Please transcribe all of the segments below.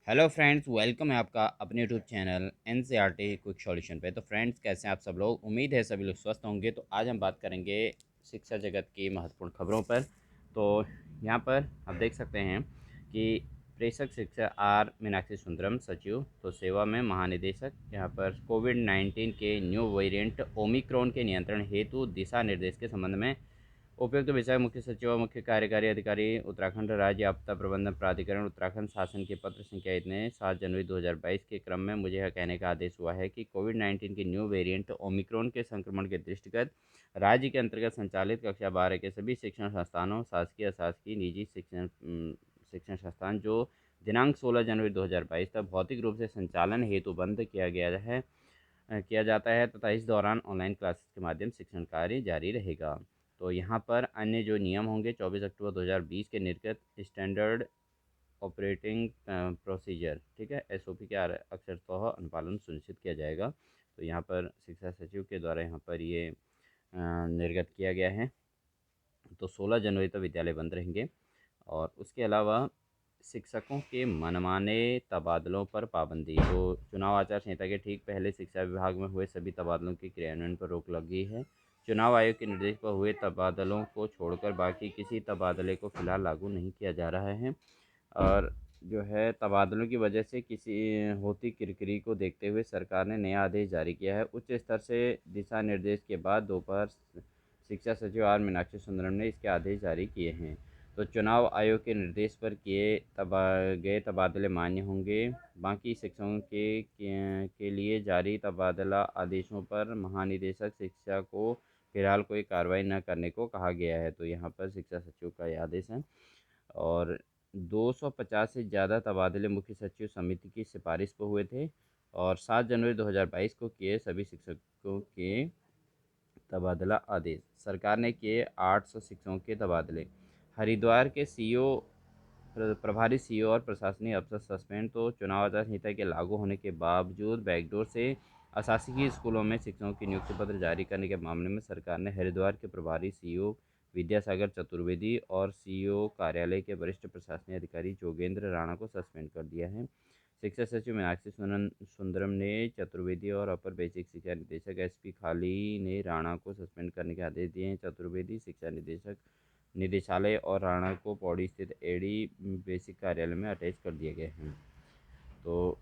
Hello friends, welcome है आपका अपने YouTube channel NCERT quick solution पे। तो फ्रेंड्स, कैसे हैं आप सब लोग? उम्मीद है सभी लोग स्वस्थ होंगे। तो आज हम बात करेंगे शिक्षा जगत की महत्वपूर्ण खबरों पर। तो यहाँ पर आप देख सकते हैं कि प्रेषक शिक्षा आर मीनाक्षी सुंदरम सचिव तो सेवा में महानिदेशक। यहाँ पर कोविड-19 के न्यू वेरिएंट ओमिक्रॉन के नियंत्रण हेतु दिशा निर्देश के संबंध में उपयुक्त विषय मुख्य सचिव और मुख्य कार्यकारी अधिकारी उत्तराखंड राज्य आपदा प्रबंधन प्राधिकरण उत्तराखंड शासन के पत्र संख्या इतने 7 जनवरी 2022 के क्रम में मुझे यह कहने का आदेश हुआ है कि कोविड-19 के न्यू वेरिएंट ओमिक्रॉन के संक्रमण के दृष्टिगत राज्य के अंतर्गत संचालित कक्षा 12 के सभी शिक्षण संस्थानों शासकीय अशासकीय निजी शिक्षण संस्थान जो दिनांक 16 जनवरी 2022 तक भौतिक रूप से संचालन हेतु बंद किया जाता है तथा इस दौरान ऑनलाइन क्लासेस के माध्यम शिक्षण कार्य जारी रहेगा। तो यहाँ पर अन्य जो नियम होंगे 24 अक्टूबर 2020 के निर्गत स्टैंडर्ड ऑपरेटिंग प्रोसीजर, ठीक है, एसओपी के अक्षरतः अनुपालन सुनिश्चित किया जाएगा। तो यहाँ पर शिक्षा सचिव के द्वारा यहाँ पर ये निर्गत किया गया है। तो 16 जनवरी तक विद्यालय बंद रहेंगे। और उसके अलावा शिक्षकों के मनमाने तबादलों पर पाबंदी। तो चुनाव आचार संहिता के ठीक पहले शिक्षा विभाग में हुए सभी तबादलों के क्रियान्वयन पर रोक लगी है। चुनाव आयोग के निर्देश पर हुए तबादलों को छोड़कर बाकी किसी तबादले को फिलहाल लागू नहीं किया जा रहा है। और जो है तबादलों की वजह से किसी होती किरकिरी को देखते हुए सरकार ने नया आदेश जारी किया है। उच्च स्तर से दिशा निर्देश के बाद दोपहर शिक्षा सचिव आर मीनाक्षी सुंदरम ने इसके आदेश जारी किए हैं। तो चुनाव आयोग के निर्देश पर गए तबादले मान्य होंगे। बाकी शिक्षकों के लिए जारी तबादला आदेशों पर महानिदेशक शिक्षा को फिलहाल कोई कार्रवाई न करने को कहा गया है। तो यहाँ पर शिक्षा सचिव का यह आदेश है। और 250 से ज़्यादा तबादले मुख्य सचिव समिति की सिफारिश पर हुए थे। और 7 जनवरी 2022 को किए सभी शिक्षकों के तबादला आदेश। सरकार ने किए 800 शिक्षकों के तबादले। हरिद्वार के सीईओ प्रभारी सीईओ और प्रशासनिक अफसर सस्पेंड। तो चुनाव आचार संहिता के लागू होने के बावजूद बैकडोर से अशासकीय स्कूलों में शिक्षकों की नियुक्ति पत्र जारी करने के मामले में सरकार ने हरिद्वार के प्रभारी सीईओ विद्यासागर चतुर्वेदी और सीईओ कार्यालय के वरिष्ठ प्रशासनिक अधिकारी जोगेंद्र राणा को सस्पेंड कर दिया है। शिक्षा सचिव मीनाक्षी सुंदरम ने चतुर्वेदी और अपर बेसिक शिक्षा निदेशक एसपी खाली ने राणा को सस्पेंड करने के आदेश दिए हैं। चतुर्वेदी शिक्षा निदेशालय और राणा को पौड़ी स्थित एडी बेसिक कार्यालय में अटैच कर दिए गए हैं। तो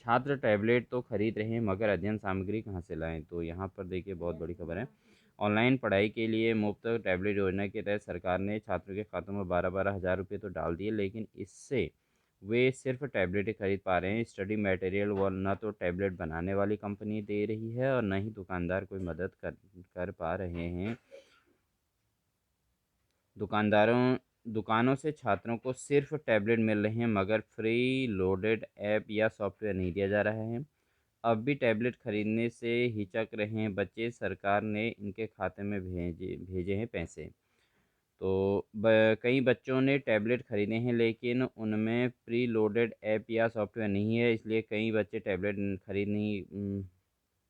छात्र टैबलेट तो खरीद रहे हैं मगर अध्ययन सामग्री कहाँ से लाएं? तो यहाँ पर देखिए बहुत बड़ी खबर है। ऑनलाइन पढ़ाई के लिए मुफ्त टैबलेट योजना के तहत सरकार ने छात्रों के खातों में 12-12 हज़ार रुपये तो डाल दिए, लेकिन इससे वे सिर्फ टैबलेट ही खरीद पा रहे हैं। स्टडी मटेरियल व न तो टैबलेट बनाने वाली कंपनी दे रही है और न ही दुकानदार कोई मदद कर पा रहे हैं। दुकानों से छात्रों को सिर्फ टैबलेट मिल रहे हैं मगर फ्री लोडेड ऐप या सॉफ्टवेयर नहीं दिया जा रहा है। अब भी टैबलेट खरीदने से हिचक रहे हैं बच्चे। सरकार ने इनके खाते में भेजे हैं पैसे। तो कई बच्चों ने टैबलेट खरीदे हैं लेकिन उनमें प्री लोडेड ऐप या सॉफ्टवेयर नहीं है, इसलिए कई बच्चे टैबलेट खरीद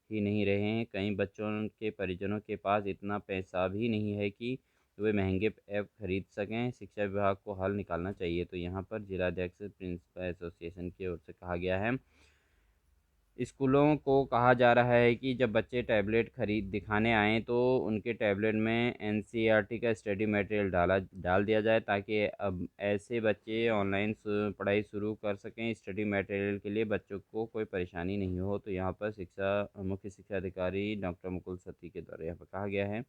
ही नहीं रहे हैं। कई बच्चों के परिजनों के पास इतना पैसा भी नहीं है कि वे महंगे ऐप खरीद सकें। शिक्षा विभाग को हल निकालना चाहिए। तो यहाँ पर जिलाध्यक्ष प्रिंसिपल एसोसिएशन की ओर से कहा गया है। स्कूलों को कहा जा रहा है कि जब बच्चे टैबलेट खरीद दिखाने आएँ तो उनके टैबलेट में एनसीईआरटी का स्टडी मटेरियल डाल दिया जाए ताकि अब ऐसे बच्चे ऑनलाइन पढ़ाई शुरू कर सकें। स्टडी मटेरियल के लिए बच्चों को कोई परेशानी नहीं हो। तो यहाँ पर मुख्य शिक्षा अधिकारी डॉक्टर मुकुल सती के द्वारा यहाँ पर कहा गया है।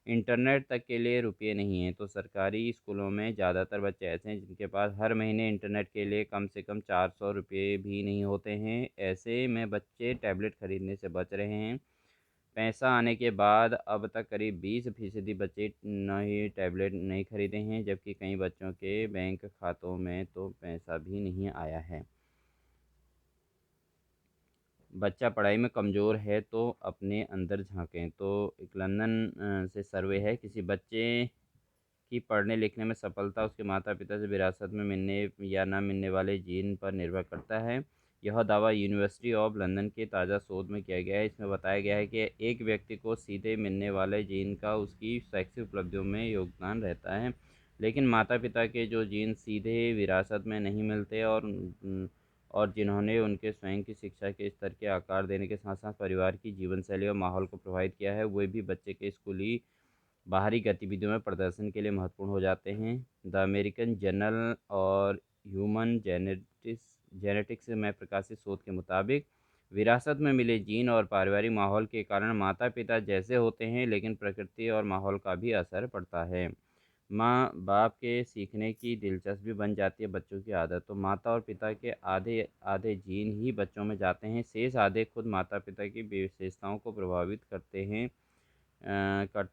इंटरनेट तक के लिए रुपये नहीं हैं। तो सरकारी स्कूलों में ज़्यादातर बच्चे ऐसे हैं जिनके पास हर महीने इंटरनेट के लिए कम से कम 400 रुपये भी नहीं होते हैं। ऐसे में बच्चे टैबलेट खरीदने से बच रहे हैं। पैसा आने के बाद अब तक करीब 20% बच्चे नहीं टैबलेट नहीं खरीदे हैं, जबकि कई बच्चों के बैंक खातों में तो पैसा भी नहीं आया है। बच्चा पढ़ाई में कमज़ोर है तो अपने अंदर झांकें। तो एक लंदन से सर्वे है। किसी बच्चे की पढ़ने लिखने में सफलता उसके माता पिता से विरासत में मिलने या न मिलने वाले जीन पर निर्भर करता है। यह दावा यूनिवर्सिटी ऑफ लंदन के ताज़ा शोध में किया गया है। इसमें बताया गया है कि एक व्यक्ति को सीधे मिलने वाले जीन का उसकी शैक्षिक उपलब्धियों में योगदान रहता है। लेकिन माता पिता के जो जीन सीधे विरासत में नहीं मिलते, और जिन्होंने उनके स्वयं की शिक्षा के स्तर के आकार देने के साथ साथ परिवार की जीवन शैली और माहौल को प्रभावित किया है, वे भी बच्चे के स्कूली बाहरी गतिविधियों में प्रदर्शन के लिए महत्वपूर्ण हो जाते हैं। द अमेरिकन जर्नल और ह्यूमन जेनेटिक्स में प्रकाशित शोध के मुताबिक विरासत में मिले जीन और पारिवारिक माहौल के कारण माता पिता जैसे होते हैं, लेकिन प्रकृति और माहौल का भी असर पड़ता है। माँ बाप के सीखने की दिलचस्पी बन जाती है बच्चों की आदत, तो माता और पिता के आधे आधे जीन ही बच्चों में जाते हैं, शेष आधे खुद माता पिता की विशेषताओं को प्रभावित करते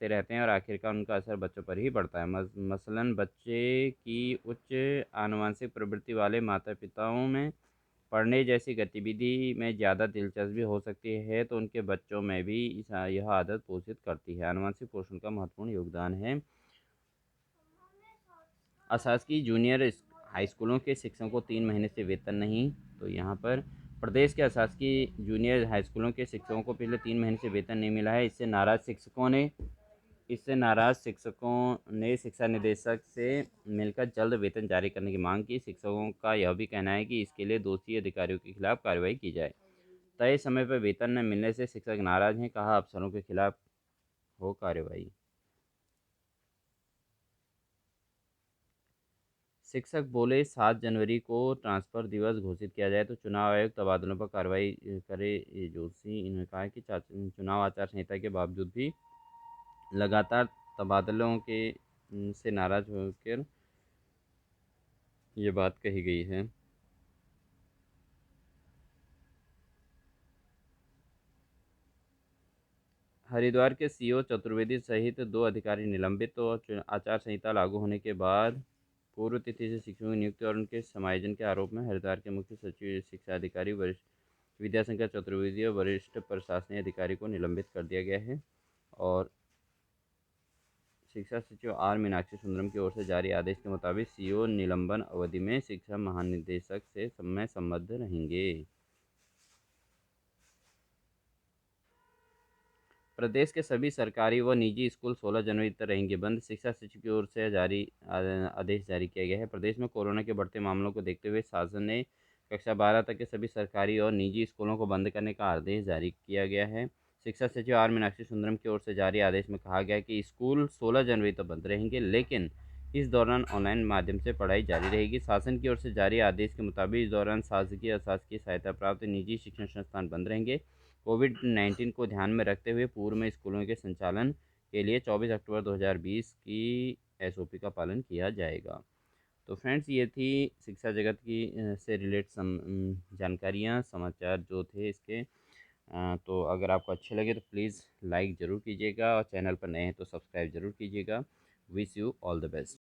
रहते हैं और आखिरकार उनका असर बच्चों पर ही पड़ता है। मसलन बच्चे की उच्च आनुवंशिक प्रवृत्ति वाले माता पिताओं में पढ़ने जैसी गतिविधि में ज़्यादा दिलचस्पी हो सकती है, तो उनके बच्चों में भी यह आदत पोषित करती है। आनुवंशिक पोषण का महत्वपूर्ण योगदान है। अशासकीय जूनियर हाई स्कूलों के शिक्षकों को 3 महीने से वेतन नहीं। तो यहाँ पर प्रदेश के अशासकीय जूनियर हाई स्कूलों के शिक्षकों को पिछले 3 महीने से वेतन नहीं मिला है। इससे नाराज शिक्षकों ने शिक्षा निदेशक से मिलकर जल्द वेतन जारी करने की मांग की। शिक्षकों का यह भी कहना है कि इसके लिए दोषी अधिकारियों के खिलाफ कार्रवाई की जाए। तय समय पर वेतन न मिलने से शिक्षक नाराज हैं, कहा अफसरों के खिलाफ हो कार्रवाई। शिक्षक बोले 7 जनवरी को ट्रांसफ़र दिवस घोषित किया जाए तो चुनाव आयोग तबादलों पर कार्रवाई करे। ये जोशी, इन्होंने कहा कि चुनाव आचार संहिता के बावजूद भी लगातार तबादलों के से नाराज होकर ये बात कही गई है। हरिद्वार के सीओ चतुर्वेदी सहित 2 अधिकारी निलंबित। तो आचार संहिता लागू होने के बाद पूर्व तिथि से शिक्षकों की नियुक्ति और उनके समायोजन के आरोप में हरिद्वार के मुख्य सचिव शिक्षा अधिकारी वरिष्ठ विद्याशंकर चतुर्वेदी और वरिष्ठ प्रशासनिक अधिकारी को निलंबित कर दिया गया है। और शिक्षा सचिव आर मीनाक्षी सुंदरम की ओर से जारी आदेश के मुताबिक सीओ निलंबन अवधि में शिक्षा महानिदेशक से समय संबद्ध रहेंगे। प्रदेश के सभी सरकारी व निजी स्कूल 16 जनवरी तक रहेंगे बंद। शिक्षा सचिव की ओर से जारी आदेश जारी किया गया है। प्रदेश में कोरोना के बढ़ते मामलों को देखते हुए शासन ने कक्षा 12 तक के सभी सरकारी और निजी स्कूलों को बंद करने का आदेश जारी किया गया है। शिक्षा सचिव आर मीनाक्षी सुंदरम की ओर से जारी आदेश में कहा गया है कि स्कूल 16 जनवरी तक बंद रहेंगे, लेकिन इस दौरान ऑनलाइन माध्यम से पढ़ाई जारी रहेगी। शासन की ओर से जारी आदेश के मुताबिक इस दौरान शासकीय अशासकीय सहायता प्राप्त निजी शिक्षण संस्थान बंद रहेंगे। कोविड-19 को ध्यान में रखते हुए पूर्व में स्कूलों के संचालन के लिए 24 अक्टूबर 2020 की एसओपी का पालन किया जाएगा। तो फ्रेंड्स, ये थी शिक्षा जगत की से रिलेट जानकारियाँ, समाचार जो थे इसके। तो अगर आपको अच्छे लगे तो प्लीज़ लाइक ज़रूर कीजिएगा और चैनल पर नए हैं तो सब्सक्राइब ज़रूर कीजिएगा। Wish you all the best.